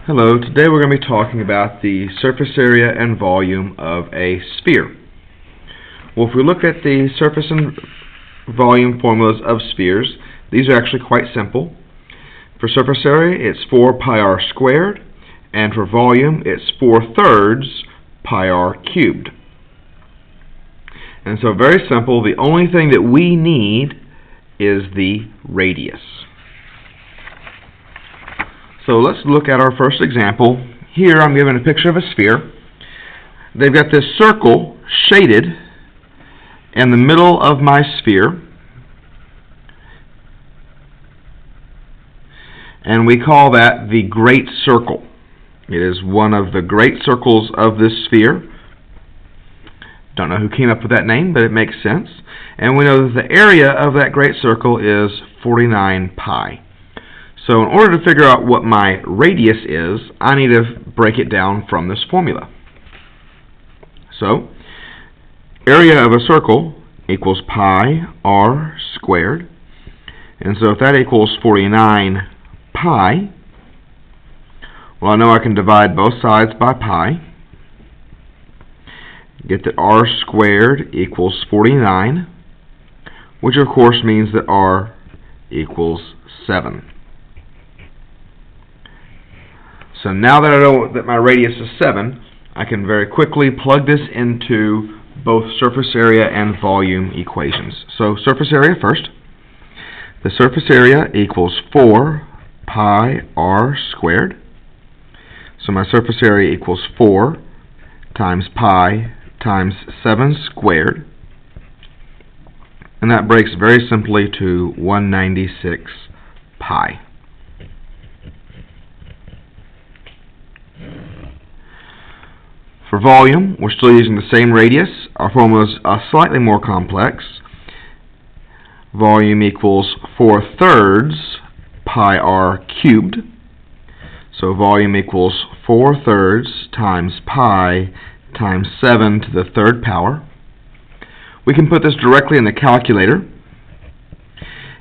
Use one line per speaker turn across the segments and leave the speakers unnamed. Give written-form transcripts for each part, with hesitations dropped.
Hello, today we're going to be talking about the surface area and volume of a sphere. Well, if we look at the surface and volume formulas of spheres, these are actually quite simple. For surface area, it's 4 pi r squared, and for volume, it's 4/3 pi r cubed. And so very simple, the only thing that we need is the radius. So let's look at our first example. Here I'm given a picture of a sphere. They've got this circle shaded in the middle of my sphere, and we call that the great circle. It is one of the great circles of this sphere. Don't know who came up with that name, but it makes sense. And we know that the area of that great circle is 49 pi. So in order to figure out what my radius is, I need to break it down from this formula. So, area of a circle equals pi r squared. And so if that equals 49 pi, well, I know I can divide both sides by pi. Get that r squared equals 49, which of course means that r equals 7. So now that I know that my radius is 7, I can very quickly plug this into both surface area and volume equations. So surface area first. The surface area equals 4 pi r squared. So my surface area equals 4 times pi times 7 squared. And that breaks very simply to 196 pi. For volume, we're still using the same radius. Our formula is slightly more complex. Volume equals 4/3 pi r cubed. So volume equals 4/3 times pi times 7 to the 3rd power. We can put this directly in the calculator,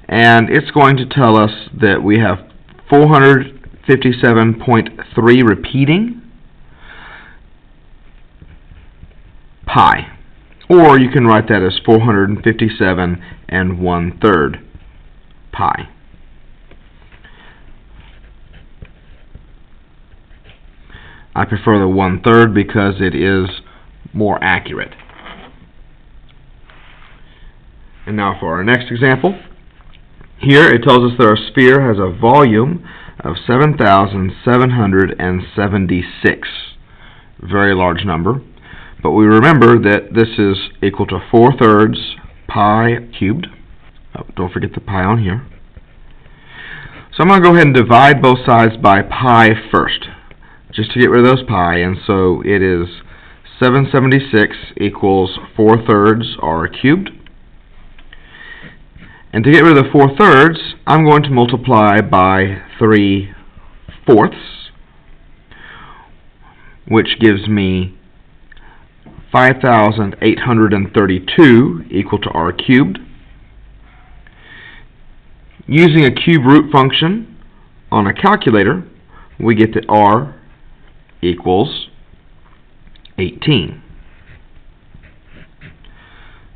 and it's going to tell us that we have 457.3 repeating pi, or you can write that as 457 1/3 pi. I prefer the 1/3 because it is more accurate. And now for our next example. Here it tells us that our sphere has a volume of 7,776. Very large number. But we remember that this is equal to 4/3 pi cubed. Oh, don't forget the pi on here. So I'm going to go ahead and divide both sides by pi first, just to get rid of those pi. And so it is 776 equals 4/3 r cubed. And to get rid of the 4/3, I'm going to multiply by 3/4, which gives me 5,832 equal to r cubed. Using a cube root function on a calculator, we get that r equals 18.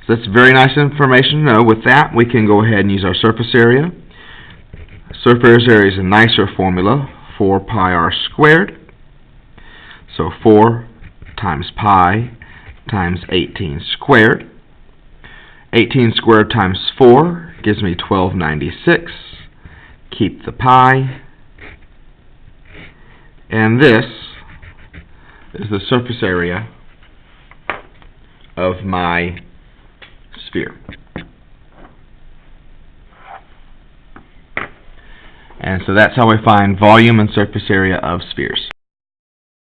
So that's very nice information to know. With that, we can go ahead and use our surface area. Surface area is a nicer formula, 4 pi r squared. So 4 times pi times 18 squared. 18 squared times 4 gives me 1296. Keep the pi. And this is the surface area of my sphere. And so that's how we find volume and surface area of spheres.